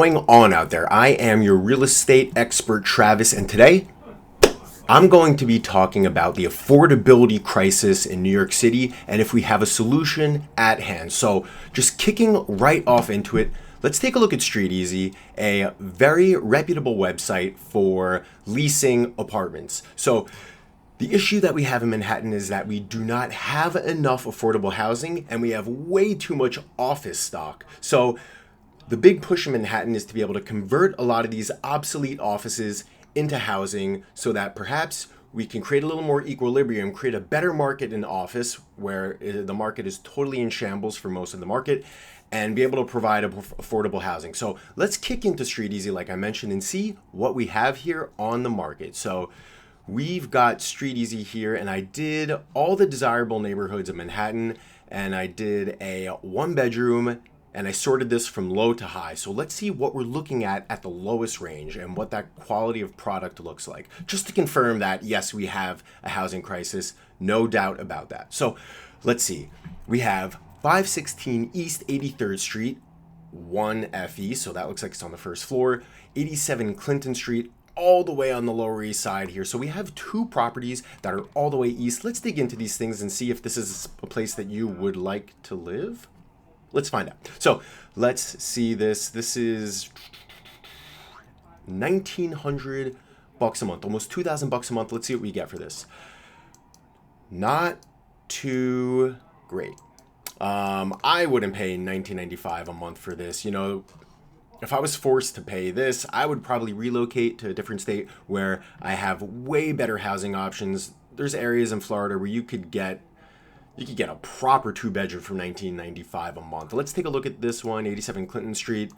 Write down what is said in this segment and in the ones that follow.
Going on out there? I am your real estate expert, Travis, and today I'm going to be talking about the affordability crisis in New York City and if we have a solution at hand. So, just kicking right off into it, let's take a look at StreetEasy, a very reputable website for leasing apartments. So, the issue that we have in Manhattan is that we do not have enough affordable housing and we have way too much office stock. So, the big push in Manhattan is to be able to convert a lot of these obsolete offices into housing so that perhaps we can create a little more equilibrium, create a better market in office where the market is totally in shambles for most of the market, and be able to provide affordable housing. So let's kick into StreetEasy, like I mentioned, and see what we have here on the market. So we've got StreetEasy here, and I did all the desirable neighborhoods of Manhattan, and I did a one bedroom, and I sorted this from low to high. So let's see what we're looking at the lowest range and what that quality of product looks like. Just to confirm that, yes, we have a housing crisis, no doubt about that. So let's see. We have 516 East 83rd Street, 1FE, so that looks like it's on the first floor. 87 Clinton Street, all the way on the Lower East Side here. So we have two properties that are all the way east. Let's dig into these things and see if this is a place that you would like to live. Let's find out. So let's see this. This is $1,900 a month, almost $2,000 a month. Let's see what we get for this. Not too great. I wouldn't pay $1,995 a month for this. You know, if I was forced to pay this, I would probably relocate to a different state where I have way better housing options. There's areas in Florida where you could get a proper two-bedroom for $1,995 a month. Let's take a look at this one, 87 Clinton Street.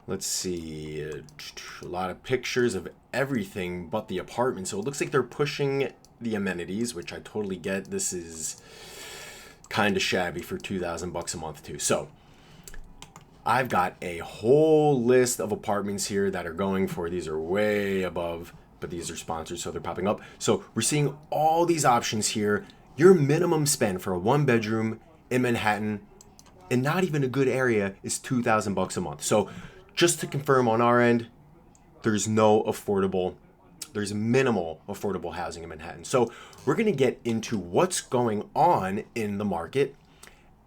Let's see, a lot of pictures of everything but the apartment. So it looks like they're pushing the amenities, which I totally get. This is kind of shabby for $2,000 a month too. So I've got a whole list of apartments here that are going for, these are way above, but these are sponsored, so they're popping up. So we're seeing all these options here. Your minimum spend for a one bedroom in Manhattan, and not even a good area, is $2,000 a month. So just to confirm on our end, there's minimal affordable housing in Manhattan. So we're going to get into what's going on in the market.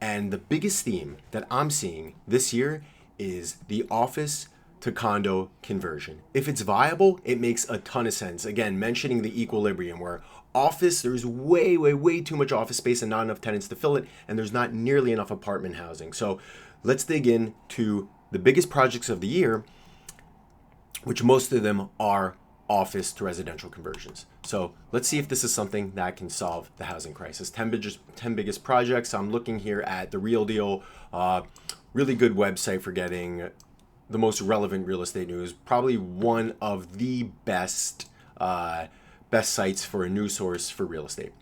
And the biggest theme that I'm seeing this year is the office to condo conversion. If it's viable, it makes a ton of sense. Again, mentioning the equilibrium where office, there's way too much office space and not enough tenants to fill it, and there's not nearly enough apartment housing. So let's dig into the biggest projects of the year, which most of them are office to residential conversions. So let's see if this is something that can solve the housing crisis. 10 biggest projects. I'm looking here at The Real Deal, really good website for getting the most relevant real estate news. Probably one of the best sites for a news source for real estate.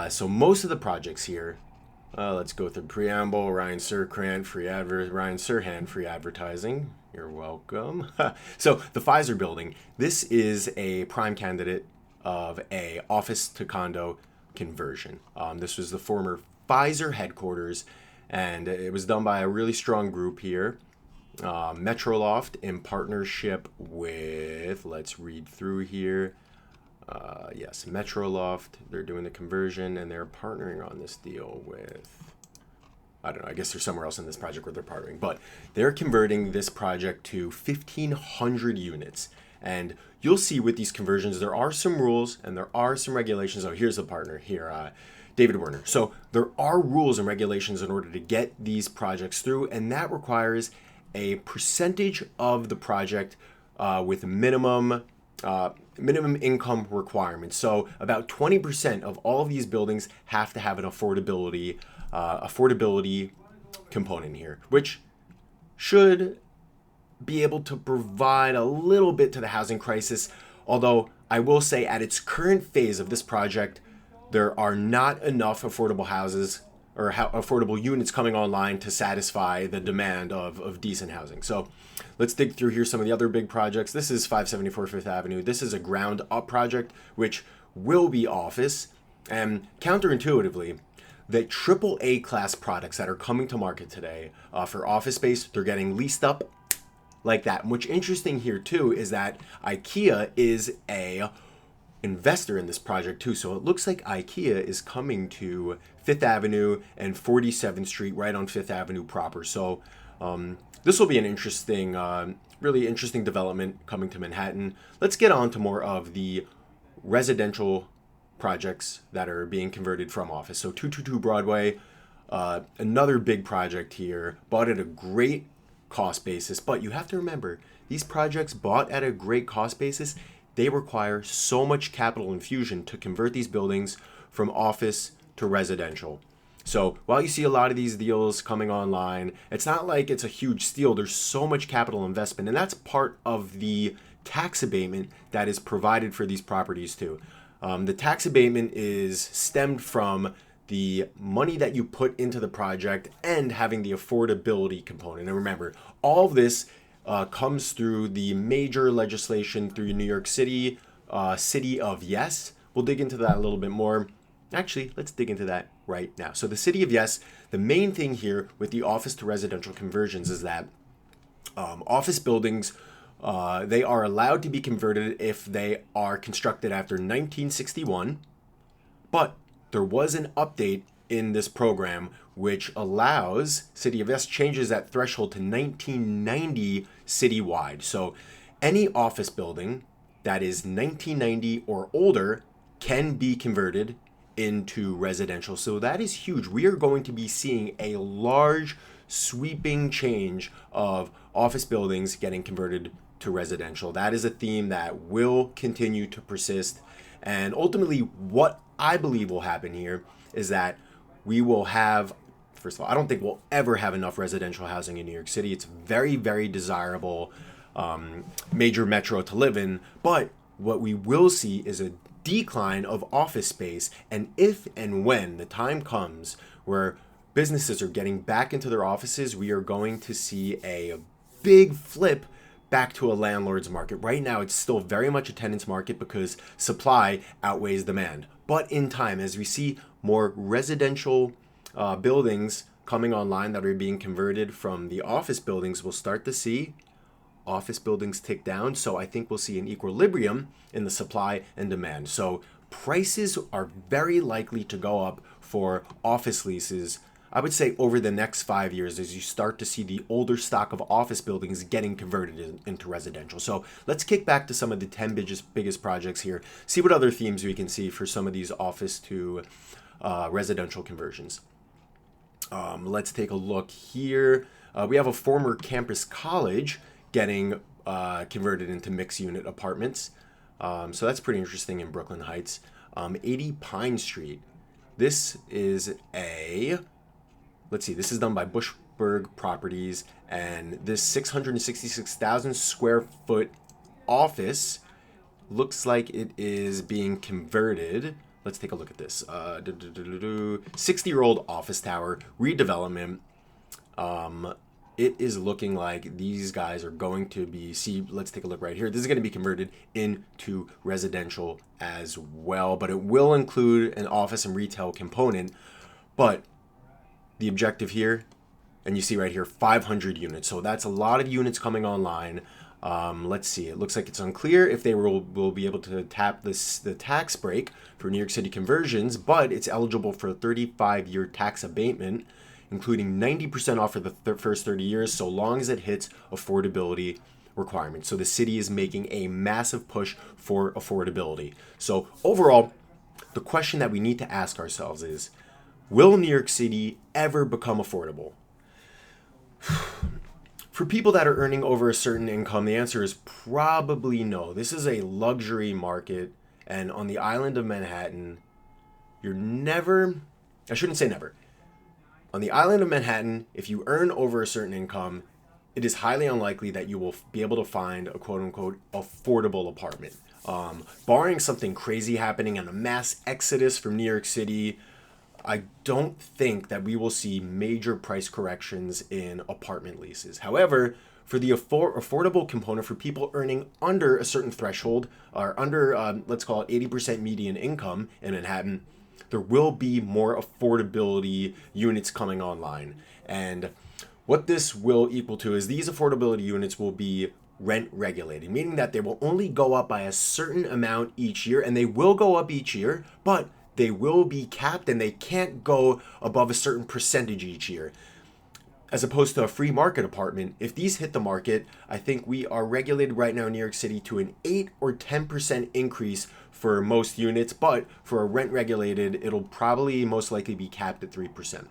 So most of the projects here, let's go through preamble. Ryan Serhant, free advertising. You're welcome. So the Pfizer building, this is a prime candidate of a office to condo conversion. This was the former Pfizer headquarters, and it was done by a really strong group here. Metroloft in partnership with, let's read through here. Yes, Metroloft, they're doing the conversion and they're partnering on this deal with, I don't know, I guess there's somewhere else in this project where they're partnering, but they're converting this project to 1,500 units. And you'll see with these conversions, there are some rules and there are some regulations. Oh, here's the partner here, David Werner. So there are rules and regulations in order to get these projects through, and that requires a percentage of the project with minimum income requirements. So about 20% of all of these buildings have to have an affordability component here, which should be able to provide a little bit to the housing crisis. Although I will say at its current phase of this project, there are not enough affordable houses or affordable units coming online to satisfy the demand of decent housing. So let's dig through here some of the other big projects. This is 574 Fifth Avenue. This is a ground up project, which will be office. And counterintuitively, the AAA class products that are coming to market today for office space, they're getting leased up like that. And what's interesting here too is that IKEA is a investor in this project too. So it looks like IKEA is coming to Fifth Avenue and 47th Street, right on Fifth Avenue proper. So this will be an interesting, really interesting development coming to Manhattan. Let's get on to more of the residential projects that are being converted from office. So 222 Broadway, another big project here, bought at a great cost basis. But you have to remember, these projects bought at a great cost basis, they require so much capital infusion to convert these buildings from office to residential. So while you see a lot of these deals coming online, it's not like it's a huge steal. There's so much capital investment, and that's part of the tax abatement that is provided for these properties too. The tax abatement is stemmed from the money that you put into the project and having the affordability component. And remember, all of this comes through the major legislation through New York City, City of Yes. We'll dig into that a little bit more. Actually, let's dig into that right now. So the City of Yes, the main thing here with the office to residential conversions is that office buildings, they are allowed to be converted if they are constructed after 1961, but there was an update in this program which allows City of Yes changes that threshold to 1990 citywide. So any office building that is 1990 or older can be converted into residential. So that is huge. We are going to be seeing a large sweeping change of office buildings getting converted to residential. That is a theme that will continue to persist. And ultimately, what I believe will happen here is that we will have, first of all, I don't think we'll ever have enough residential housing in New York City. It's very, very desirable major metro to live in. But what we will see is a decline of office space. And if and when the time comes where businesses are getting back into their offices, we are going to see a big flip back to a landlord's market. Right now, it's still very much a tenant's market because supply outweighs demand. But in time, as we see more residential buildings coming online that are being converted from the office buildings, we'll start to see office buildings tick down. So I think we'll see an equilibrium in the supply and demand. So prices are very likely to go up for office leases, I would say, over the next 5 years as you start to see the older stock of office buildings getting converted into residential. So let's kick back to some of the 10 biggest projects here, see what other themes we can see for some of these office to residential conversions. Let's take a look here. We have a former campus college getting converted into mixed unit apartments. So that's pretty interesting in Brooklyn Heights. 80 Pine Street. This is this is done by Bushberg Properties, and this 666,000 square foot office looks like it is being converted. Let's take a look at this. 60-year-old office tower redevelopment. It is looking like these guys are going to be, let's take a look right here. This is going to be converted into residential as well, but it will include an office and retail component. But the objective here, and you see right here, 500 units. So that's a lot of units coming online. Let's see. It looks like it's unclear if they will be able to tap the tax break for New York City conversions, but it's eligible for a 35-year tax abatement, including 90% off for the first 30 years, so long as it hits affordability requirements. So the city is making a massive push for affordability. So overall, the question that we need to ask ourselves is, will New York City ever become affordable? For people that are earning over a certain income, the answer is probably no. This is a luxury market, and on the island of Manhattan, you're never, I shouldn't say never. On the island of Manhattan, if you earn over a certain income, it is highly unlikely that you will be able to find a quote-unquote affordable apartment. Barring something crazy happening and a mass exodus from New York City, I don't think that we will see major price corrections in apartment leases. However, for the affordable component, for people earning under a certain threshold, or under, let's call it 80% median income in Manhattan, there will be more affordability units coming online. And What this will equal to is these affordability units will be rent regulated, meaning that they will only go up by a certain amount each year, and they will go up each year, but they will be capped and they can't go above a certain percentage each year. As opposed to a free market apartment, if these hit the market, I think we are regulated right now in New York City to an 8 or 10% increase for most units, but for a rent regulated, it'll probably most likely be capped at 3%.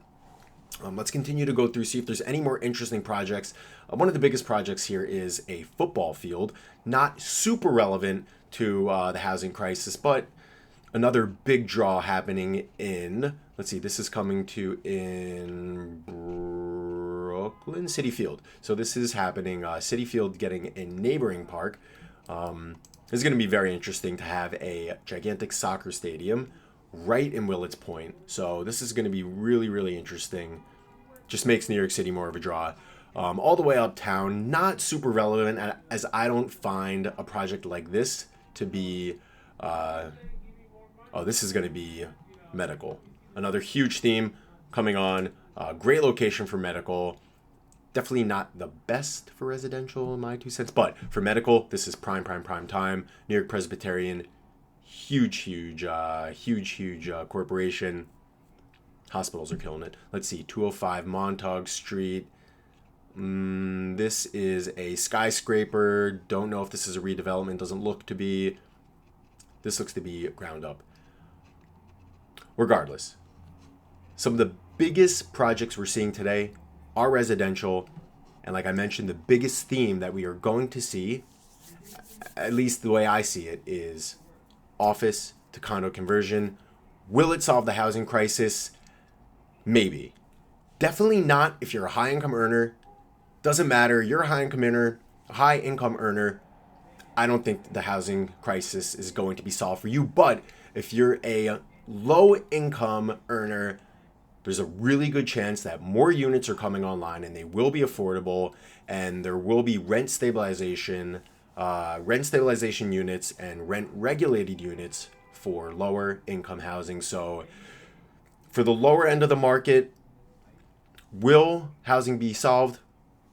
Let's continue to go through, see if there's any more interesting projects. One of the biggest projects here is a football field, not super relevant to the housing crisis, but another big draw happening in, let's see, this is coming to in Brooklyn, City Field. So this is happening, City Field getting a neighboring park. This is going to be very interesting to have a gigantic soccer stadium right in Willets Point. So this is going to be really, really interesting. Just makes New York City more of a draw. All the way uptown, not super relevant, as I don't find a project like this to be, this is going to be medical. Another huge theme coming on. Great location for medical. Definitely not the best for residential in my 2 cents, but for medical, this is prime time. New York Presbyterian, huge corporation. Hospitals are killing it. Let's see, 205 Montauk Street. This is a skyscraper. Don't know if this is a redevelopment. Doesn't look to be. This looks to be ground up. Regardless, some of the biggest projects we're seeing today are residential. And like I mentioned, the biggest theme that we are going to see, at least the way I see it, is office to condo conversion. Will it solve the housing crisis? Maybe. Definitely not if you're a high income earner. Doesn't matter. You're a high income earner. I don't think the housing crisis is going to be solved for you. But if you're a low income earner, there's a really good chance that more units are coming online and they will be affordable, and there will be rent stabilization units and rent regulated units for lower income housing. So for the lower end of the market, will housing be solved?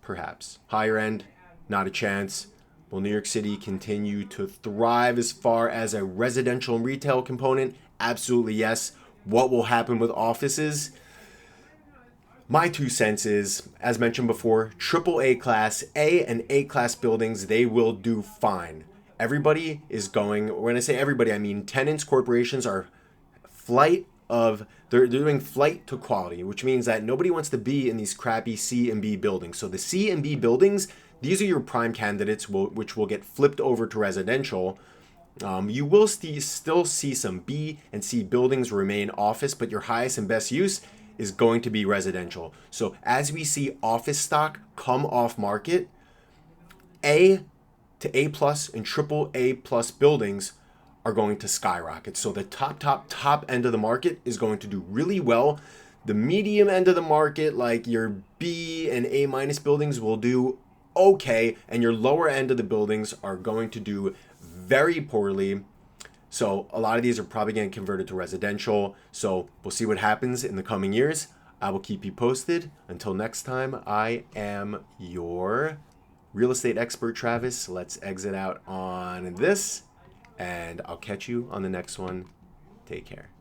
Perhaps. Higher end, not a chance. Will New York City continue to thrive as far as a residential and retail component? Absolutely yes. What will happen with offices? My 2 cents is, as mentioned before, AAA class, A and A class buildings, they will do fine. Everybody is going, when I say everybody, I mean tenants, corporations are they're doing flight to quality, which means that nobody wants to be in these crappy C and B buildings. So the C and B buildings, these are your prime candidates, which will get flipped over to residential. You will still see some B and C buildings remain office, but your highest and best use is going to be residential. So as we see office stock come off market, A to A plus and triple A plus buildings are going to skyrocket. So the top end of the market is going to do really well. The medium end of the market, like your B and A minus buildings, will do okay, and your lower end of the buildings are going to do very poorly. So a lot of these are probably getting converted to residential. So we'll see what happens in the coming years. I will keep you posted. Until next time, I am your real estate expert, Travis. Let's exit out on this, and I'll catch you on the next one. Take care.